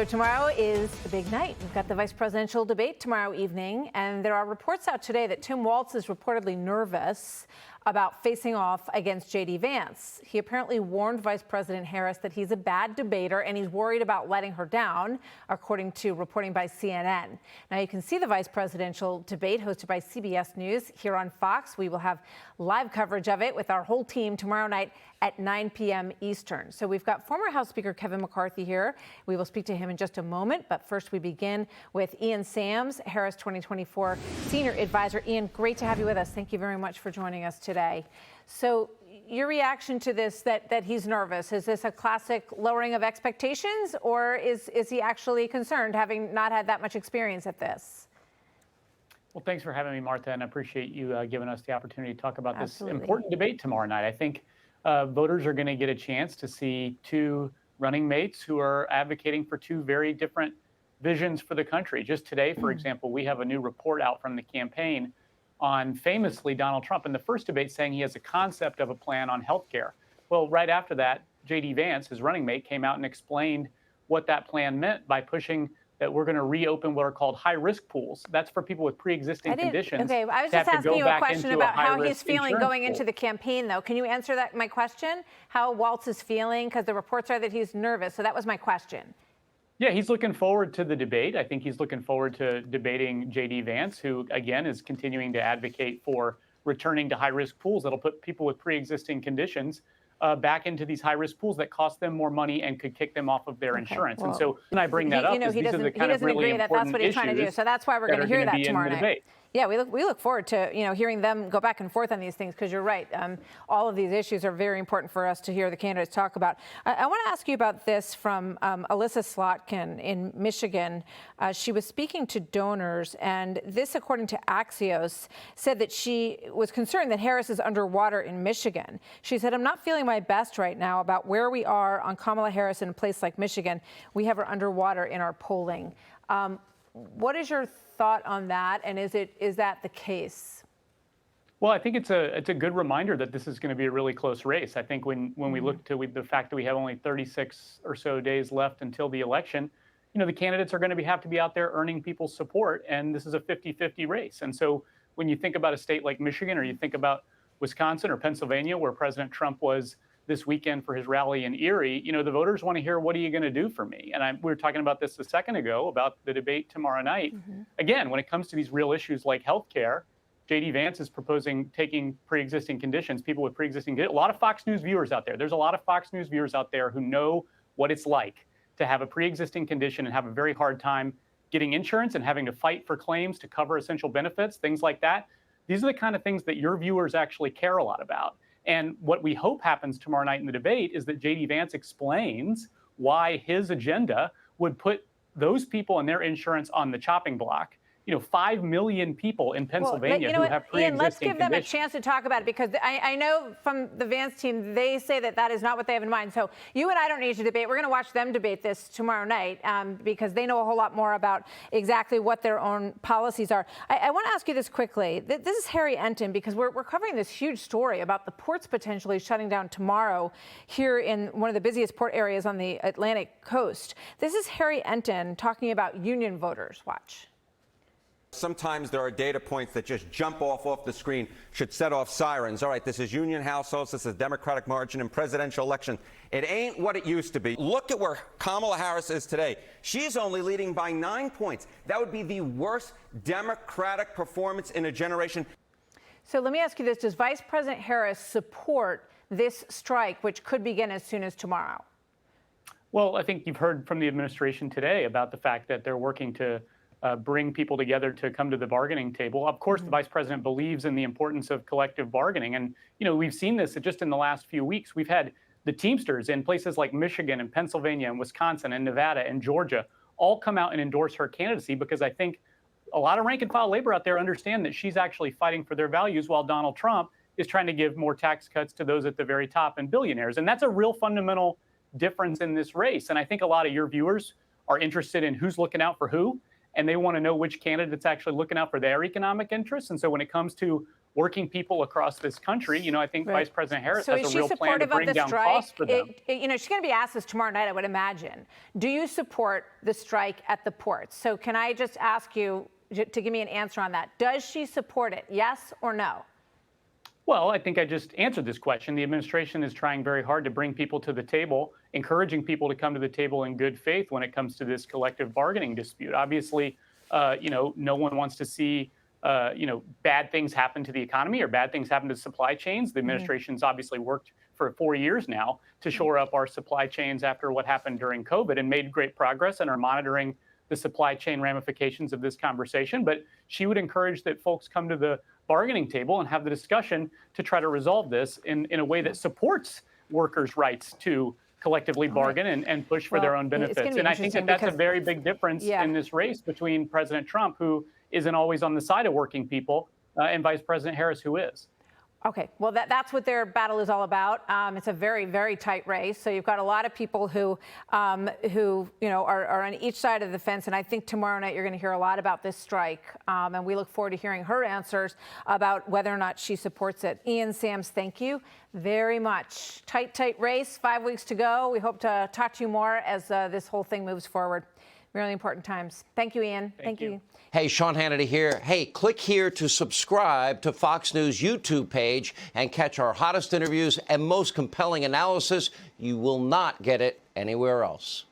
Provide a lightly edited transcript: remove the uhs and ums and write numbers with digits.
So tomorrow is the big night. We've got the vice presidential debate tomorrow evening, and there are reports out today that Tim Walz is reportedly nervous about facing off against JD Vance. He apparently warned Vice President Harris that he's a bad debater and he's worried about letting her down, according to reporting by CNN. Now, you can see the vice presidential debate hosted by CBS News here on Fox. We will have live coverage of it with our whole team tomorrow night at 9 p.m. Eastern. So we've got former House Speaker Kevin McCarthy here. We will speak to him in just a moment, but first we begin with Ian Sams, Harris 2024 Senior Advisor. Ian, great to have you with us. Thank you very much for joining us today. So your reaction to this, that he's nervous, is this a classic lowering of expectations, or is he actually concerned, having not had that much experience at this? Well, thanks for having me, Martha, and I appreciate you giving us the opportunity to talk about Absolutely. this important debate tomorrow night. I think voters are going to get a chance to see two running mates who are advocating for two very different visions for the country. Just today, for example, we have a new report out from the campaign on famously Donald Trump in the first debate saying he has a concept of a plan on health care. Well, right after that, JD Vance, his running mate, came out and explained what that plan meant by pushing that we're going to reopen what are called high-risk pools. That's for people with pre-existing conditions. Okay, I was just asking you a question about how he's feeling going into the campaign, though. Can you answer that, my question? How Walz is feeling? Because the reports are that he's nervous. So that was my question. Yeah, he's looking forward to the debate. I think he's looking forward to debating JD Vance, who, again, is continuing to advocate for returning to high-risk pools that'll put people with pre-existing conditions back into these high-risk pools that cost them more money and could kick them off of their insurance. Well, and so when I bring that up, these are the kind of really important what he's trying to do. So that's why we're going to hear that tomorrow night. Yeah, we look forward to hearing them go back and forth on these things, because you're right. All of these issues are very important for us to hear the candidates talk about. I want to ask you about this from Alyssa Slotkin in Michigan. She was speaking to donors, and this, according to Axios, said that she was concerned that Harris is underwater in Michigan. She said, "I'm not feeling my best right now about where we are on Kamala Harris in a place like Michigan. We have her underwater in our polling." What is your thought on that, and is that the case? Well, I think it's a good reminder that this is going to be a really close race. I think when we look to the fact that we have only 36 or so days left until the election, the candidates are going to have to be out there earning people's support, and this is a 50-50 race. And so when you think about a state like Michigan, or you think about Wisconsin or Pennsylvania, where President Trump was this weekend for his rally in Erie, the voters want to hear, what are you going to do for me? And we were talking about this a second ago about the debate tomorrow night. Again, when it comes to these real issues like health care, JD Vance is proposing taking pre-existing conditions, people with pre-existing, a lot of Fox News viewers out there. There's a lot of Fox News viewers out there who know what it's like to have a pre-existing condition and have a very hard time getting insurance and having to fight for claims to cover essential benefits, things like that. These are the kind of things that your viewers actually care a lot about. And what we hope happens tomorrow night in the debate is that JD Vance explains why his agenda would put those people and their insurance on the chopping block. 5 million people in Pennsylvania who have pre-existing Ian, let's give them a conditions. chance to talk about it, because I know from the Vance team, they say that is not what they have in mind. So you and I don't need to debate. We're going to watch them debate this tomorrow night, because they know a whole lot more about exactly what their own policies are. I want to ask you this quickly. This is Harry Enton, because we're covering this huge story about the ports potentially shutting down tomorrow here in one of the busiest port areas on the Atlantic coast. This is Harry Enton talking about union voters. Watch. Sometimes there are data points that just jump off the screen, should set off sirens. All right, this is union households, this is Democratic margin in presidential election. It ain't what it used to be. Look at where Kamala Harris is today. She's only leading by 9 points. That would be the worst Democratic performance in a generation. So let me ask you this. Does Vice President Harris support this strike, which could begin as soon as tomorrow? Well, I think you've heard from the administration today about the fact that they're working to bring people together to come to the bargaining table. Of course, the vice president believes in the importance of collective bargaining. And, we've seen this just in the last few weeks. We've had the Teamsters in places like Michigan and Pennsylvania and Wisconsin and Nevada and Georgia all come out and endorse her candidacy, because I think a lot of rank and file labor out there understand that she's actually fighting for their values, while Donald Trump is trying to give more tax cuts to those at the very top and billionaires. And that's a real fundamental difference in this race. And I think a lot of your viewers are interested in who's looking out for who, and they want to know which candidate's actually looking out for their economic interests. And so when it comes to working people across this country. I think Right. Vice President Harris So has is a she real plan to supportive of bring the down strike? costs for them. She's going to be asked this tomorrow night, I would imagine. Do you support the strike at the ports? So can I just ask you to give me an answer on that? Does she support it? Yes or no? Well, I think I just answered this question. The administration is trying very hard to bring people to the table, encouraging people to come to the table in good faith when it comes to this collective bargaining dispute. Obviously, no one wants to see, bad things happen to the economy or bad things happen to supply chains. The administration's obviously worked for 4 years now to shore up our supply chains after what happened during COVID and made great progress and are monitoring the supply chain ramifications of this conversation. But she would encourage that folks come to the bargaining table and have the discussion to try to resolve this in a way that supports workers' rights to collectively bargain and push for their own benefits. And I think that that's a very big difference in this race between President Trump, who isn't always on the side of working people, and Vice President Harris, who is. Okay, well, that's what their battle is all about. It's a very, very tight race. So you've got a lot of people who are on each side of the fence. And I think tomorrow night you're going to hear a lot about this strike. And we look forward to hearing her answers about whether or not she supports it. Ian Sams, thank you very much. Tight race, 5 weeks to go. We hope to talk to you more as this whole thing moves forward. Really important times. Thank you, Ian. Thank you. Hey, Sean Hannity here. Hey, click here to subscribe to Fox News YouTube page and catch our hottest interviews and most compelling analysis. You will not get it anywhere else.